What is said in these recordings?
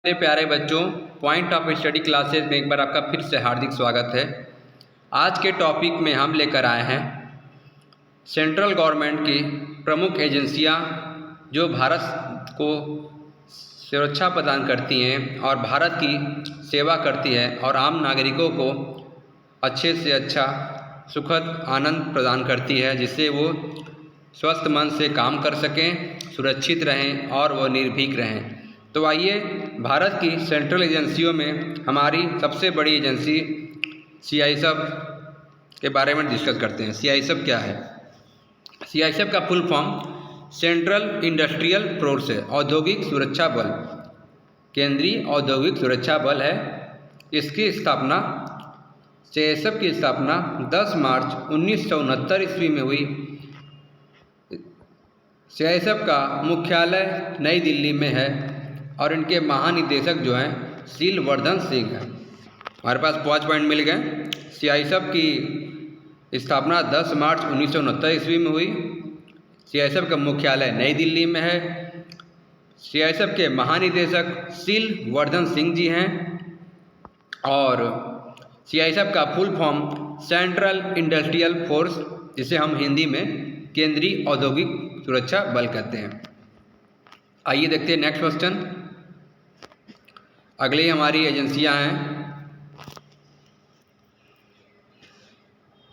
मेरे प्यारे बच्चों, पॉइंट ऑफ स्टडी क्लासेस में एक बार आपका फिर से हार्दिक स्वागत है। आज के टॉपिक में हम लेकर आए हैं सेंट्रल गवर्नमेंट की प्रमुख एजेंसियां जो भारत को सुरक्षा प्रदान करती हैं और भारत की सेवा करती है और आम नागरिकों को अच्छे से अच्छा सुखद आनंद प्रदान करती है, जिससे वो स्वस्थ मन से काम कर सकें, सुरक्षित रहें और वो निर्भीक रहें। तो आइए भारत की सेंट्रल एजेंसियों में हमारी सबसे बड़ी एजेंसी CISF के बारे में डिस्कस करते हैं। CISF क्या है? CISF का full form central industrial force है, औद्योगिक सुरक्षा बल, केंद्रीय औद्योगिक सुरक्षा बल है। इसकी स्थापना CISF की स्थापना 10 मार्च 1969 ईस्वी में हुई। CISF का मुख्यालय नई दिल्ली में है और इनके महानिदेशक जो हैं शील वर्धन सिंह हैं। हमारे पास 5 पॉइंट मिल गए। CISF की स्थापना 10 मार्च 1969 ईस्वी में हुई। CISF का मुख्यालय नई दिल्ली में है। CISF के महानिदेशक शील वर्धन सिंह जी हैं और CISF का full form central industrial force, जिसे हम हिंदी में केंद्रीय औद्योगिक सुरक्षा बल कहते हैं। आइए देखते हैं नेक्स्ट क्वेश्चन। अगली हमारी एजेंसियां हैं।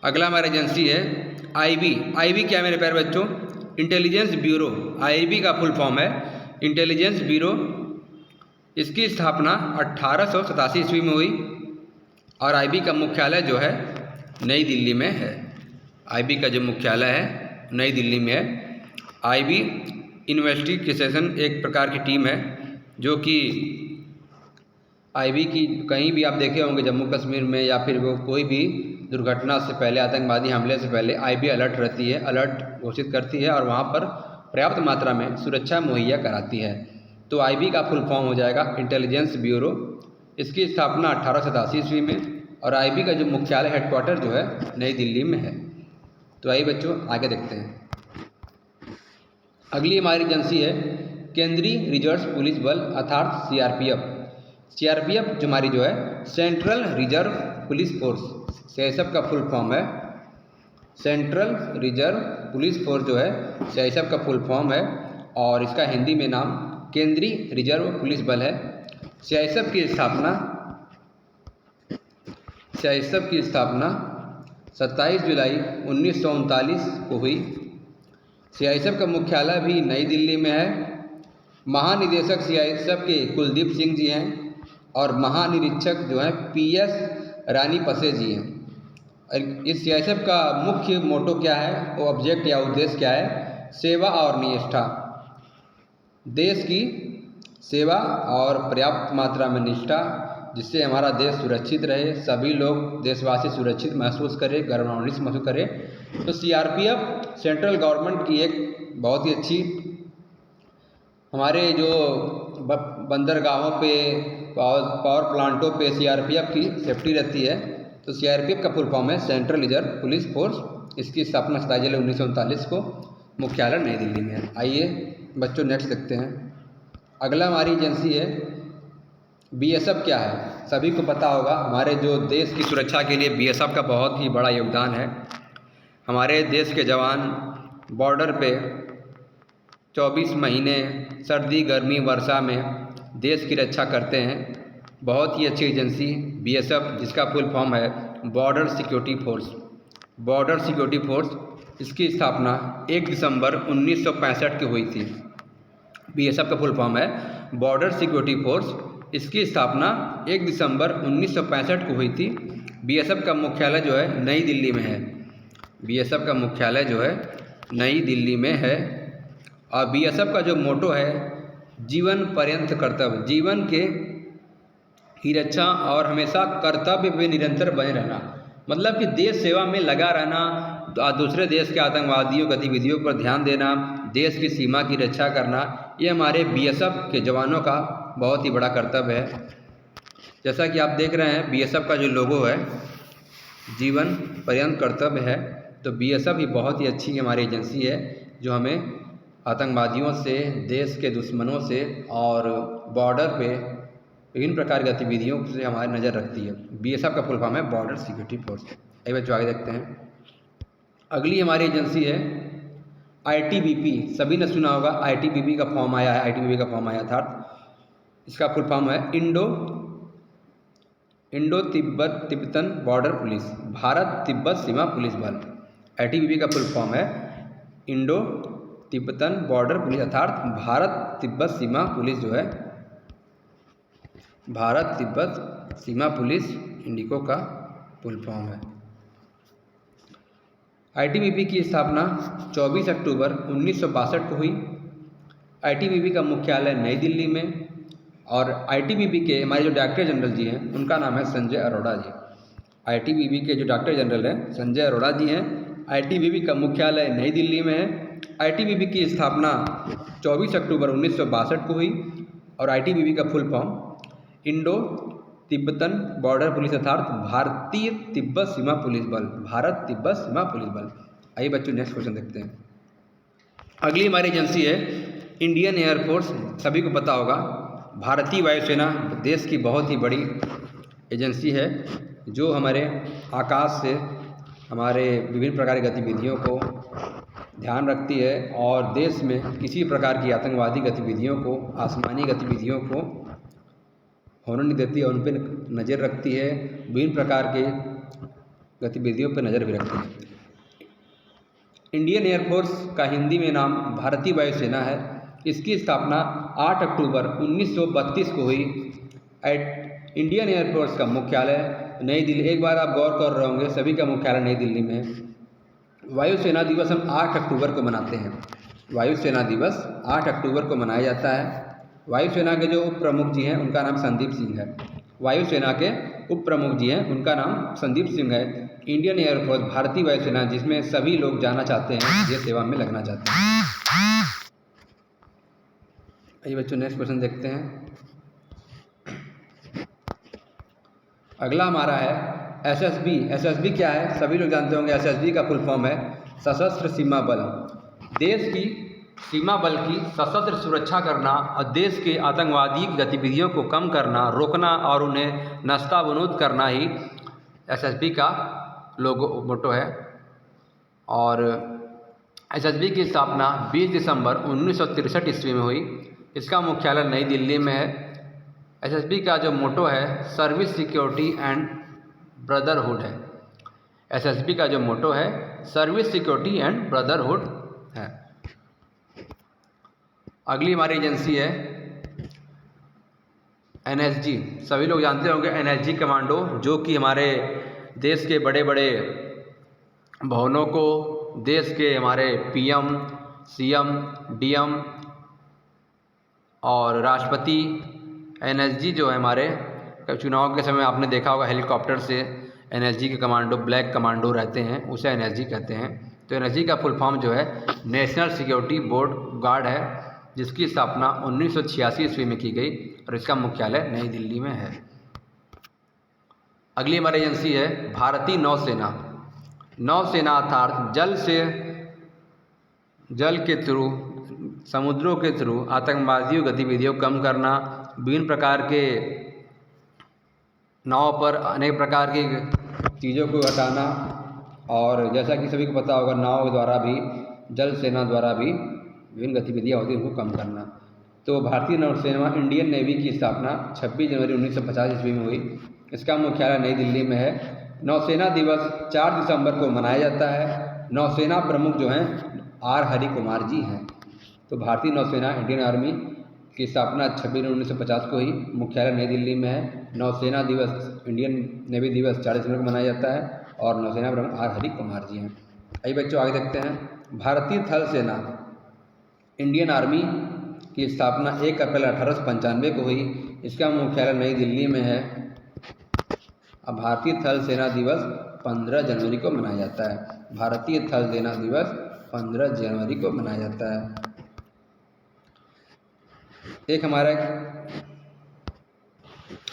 अगला हमारी एजेंसी है IB। IB क्या है मेरे प्यारे बच्चों? Intelligence bureau. IB का फुल फॉर्म है इंटेलिजेंस ब्यूरो। इसकी स्थापना 1887 ईस्वी में हुई और IB का मुख्यालय जो है नई दिल्ली में है। IB का जो मुख्यालय है नई दिल्ली में है। IB इन्वेस्टिगेशन एक प्रकार की टीम है जो कि IB की कहीं भी आप देखे होंगे जम्मू कश्मीर में या फिर वो कोई भी दुर्घटना से पहले, आतंकवादी हमले से पहले IB अलर्ट रहती है, अलर्ट घोषित करती है और वहाँ पर पर्याप्त मात्रा में सुरक्षा मुहैया कराती है। तो IB का फुल फॉर्म हो जाएगा इंटेलिजेंस ब्यूरो। इसकी स्थापना 1887 ईस्वी में और IB का जो मुख्यालय हेडक्वार्टर जो है नई दिल्ली में है। तो आइए बच्चों आगे देखते हैं। अगली हमारी एजेंसी है केंद्रीय रिजर्व पुलिस बल अर्थात CRPF जो हमारी जो है central reserve police force. CISF का फुल फॉर्म है सेंट्रल रिजर्व पुलिस फोर्स जो है CISF का फुल फॉर्म है और इसका हिंदी में नाम केंद्रीय रिजर्व पुलिस बल है। CISF की स्थापना 27 जुलाई 1939 को हुई। CISF का मुख्यालय भी नई दिल्ली में है। महानिदेशक CISF के कुलदीप सिंह जी हैं और महानिरीक्षक जो हैं PS रानी पसे जी हैं। और इस CISF का मुख्य मोटो क्या है, वो ऑब्जेक्ट या उद्देश्य क्या है? सेवा और निष्ठा। देश की सेवा और पर्याप्त मात्रा में निष्ठा, जिससे हमारा देश सुरक्षित रहे, सभी लोग देशवासी सुरक्षित महसूस करें, गर्वान्वित महसूस करें। तो CRPF सेंट्रल गवर्नमेंट की एक बहुत ही अच्छी, हमारे जो बंदरगाहों पे, पावर प्लांटों पे CRPF की सेफ्टी रहती है। तो CRPF का फुल फॉर्म है सेंट्रल रिजर्व पुलिस फोर्स। इसकी स्थापना 27 जुलाई 1939 को, मुख्यालय नई दिल्ली में है। आइए बच्चों नेक्स्ट देखते हैं। अगला हमारी एजेंसी है BSF। क्या है? सभी को पता होगा, हमारे जो देश की सुरक्षा के लिए BSF का बहुत ही बड़ा योगदान है। हमारे देश के जवान बॉर्डर पे 24 महीने सर्दी गर्मी वर्षा में देश की रक्षा करते हैं। बहुत ही अच्छी एजेंसी BSF, जिसका फुल फॉर्म है border security force. Border security force, इसकी स्थापना 1 दिसंबर 1965 की हुई थी। BSF का फुल फॉर्म है बॉर्डर सिक्योरिटी फोर्स। इसकी स्थापना 1 दिसंबर 1965 को हुई थी। BSF का मुख्यालय जो है नई दिल्ली में है। BSF का मुख्यालय जो है नई दिल्ली में है और BSF का जो मोटो है जीवन पर्यंत कर्तव्य, जीवन के ही रक्षा और हमेशा कर्तव्य पे निरंतर बने रहना। मतलब कि देश सेवा में लगा रहना, दूसरे देश के आतंकवादियों गतिविधियों पर ध्यान देना, देश की सीमा की रक्षा करना, ये हमारे BSF के जवानों का बहुत ही बड़ा कर्तव्य है। जैसा कि आप देख रहे हैं BSF का जो लोगो है जीवन पर्यंत कर्तव्य है। तो BSF ही बहुत ही अच्छी हमारी एजेंसी है जो हमें आतंकवादियों से, देश के दुश्मनों से और बॉर्डर पे विभिन्न प्रकार की गतिविधियों से हमारी नज़र रखती है। BSF का फुल फॉर्म है बॉर्डर सिक्योरिटी फोर्स। आइए बच्चों आगे देखते हैं। अगली हमारी एजेंसी है ITBP। सभी ने सुना होगा ITBP का फॉर्म आया है, ITBP का फॉर्म आया था। इसका फुल फॉर्म है Indo Tibetan border police, Bharat Tibet सीमा पुलिस बल। ITBP का फुल फॉर्म है इंडो तिब्बतन बॉर्डर पुलिस, अर्थात भारत तिब्बत सीमा पुलिस जो है, भारत तिब्बत सीमा पुलिस इंडिको का फुल फॉर्म है। ITBP की स्थापना 24 अक्टूबर 1962 को हुई। ITBP का मुख्यालय नई दिल्ली में, और ITBP के हमारे जो डायरेक्टर जनरल जी हैं उनका नाम है संजय अरोड़ा जी। ITBP के जो डायरेक्टर जनरल हैं संजय अरोड़ा जी हैं। ITBP का मुख्यालय नई दिल्ली में है। ITBP की स्थापना 24 अक्टूबर 1962 को हुई, और ITBP का full form Indo Tibetan border police, अर्थात भारतीय तिब्बत सीमा पुलिस बल, भारत तिब्बत सीमा पुलिस बल। आइए बच्चों नेक्स्ट क्वेश्चन देखते हैं। अगली हमारी एजेंसी है इंडियन एयरफोर्स। सभी को पता होगा भारतीय वायुसेना देश की बहुत ही बड़ी एजेंसी है, जो हमारे आकाश से हमारे विभिन्न प्रकार की गतिविधियों को ध्यान रखती है, और देश में किसी प्रकार की आतंकवादी गतिविधियों को, आसमानी गतिविधियों को होने नहीं देती है, उन पर नज़र रखती है, विभिन्न प्रकार के गतिविधियों पर नज़र भी रखती है। इंडियन एयरफोर्स का हिंदी में नाम भारतीय वायुसेना है। इसकी स्थापना 8 अक्टूबर 1932 को हुई। इंडियन एयरफोर्स का मुख्यालय नई दिल्ली। एक बार आप गौर कर रहे होंगे, सभी का मुख्यालय नई दिल्ली में है। वायुसेना दिवस हम 8 अक्टूबर को मनाते हैं। वायुसेना दिवस 8 अक्टूबर को मनाया जाता है। वायुसेना के जो उप प्रमुख जी हैं उनका नाम संदीप सिंह है। वायुसेना के उप प्रमुख जी हैं उनका नाम संदीप सिंह है। इंडियन एयरफोर्स भारतीय वायुसेना, जिसमें सभी लोग जाना चाहते हैं, ये सेवा में लगना चाहते हैं। आइए बच्चों नेक्स्ट क्वेश्चन देखते हैं। अगला हमारा है SSB। SSB क्या है? सभी लोग जानते होंगे। SSB का फुल फॉर्म है सशस्त्र सीमा बल। देश की सीमा बल की सशस्त्र सुरक्षा करना और देश के आतंकवादी गतिविधियों को कम करना, रोकना और उन्हें नस्ताबनूद करना ही SSB का मोटो है। और SSB की स्थापना 20 दिसंबर 1963 ईस्वी में हुई। इसका मुख्यालय नई दिल्ली में है। SSB का जो मोटो है सर्विस सिक्योरिटी एंड ब्रदरहुड है। SSB का जो मोटो है सर्विस सिक्योरिटी एंड ब्रदरहुड है। अगली हमारी एजेंसी है NSG। सभी लोग जानते होंगे NSG कमांडो, जो कि हमारे देश के बड़े बड़े भवनों को, देश के हमारे PM, CM, DM और राष्ट्रपति, NSG जो है हमारे चुनाव के समय आपने देखा होगा हेलीकॉप्टर से NSG के कमांडो, ब्लैक कमांडो रहते हैं, उसे NSG कहते हैं। तो NSG का फुल फॉर्म जो है नेशनल सिक्योरिटी बोर्ड गार्ड है, जिसकी स्थापना 1986 ईस्वी में की गई, और इसका मुख्यालय नई दिल्ली में है। अगली हमारी एजेंसी है भारतीय नौसेना। नौसेना अर्थात जल के थ्रू, समुद्रों के थ्रू आतंकवादियों गतिविधियों को कम करना, विभिन्न प्रकार के नाव पर अनेक प्रकार की चीज़ों को हटाना, और जैसा कि सभी को पता होगा नाव द्वारा भी, जल सेना द्वारा भी विभिन्न गतिविधियाँ होती हैं, उनको कम करना। तो भारतीय नौसेना इंडियन नेवी की स्थापना 26 जनवरी 1950 ईस्वी में हुई। इसका मुख्यालय नई दिल्ली में है। नौसेना दिवस 4 दिसंबर को मनाया जाता है। नौसेना प्रमुख जो हैं R हरि कुमार जी हैं। तो भारतीय नौसेना इंडियन आर्मी की स्थापना 26 जनवरी 1950 को हुई। मुख्यालय नई दिल्ली में है। नौसेना दिवस, इंडियन नेवी दिवस 4 दिसंबर को मनाया जाता है, और नौसेना प्रमुख R हरि कुमार जी हैं। आइए बच्चों आगे देखते हैं। भारतीय थल सेना इंडियन आर्मी की स्थापना 1 अप्रैल 1895 को हुई। इसका मुख्यालय नई दिल्ली में है। अब भारतीय थल सेना दिवस 15 जनवरी को मनाया जाता है। भारतीय थल सेना दिवस 15 जनवरी को मनाया जाता है। एक हमारा,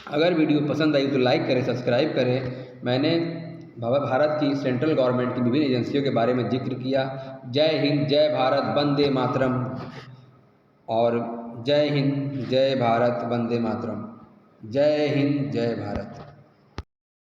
अगर वीडियो पसंद आई तो लाइक करें, सब्सक्राइब करें। मैंने भारत की सेंट्रल गवर्नमेंट की विभिन्न एजेंसियों के बारे में जिक्र किया। जय हिंद, जय भारत, वंदे मातरम, और जय हिंद, जय भारत, वंदे मातरम। जय हिंद, जय भारत।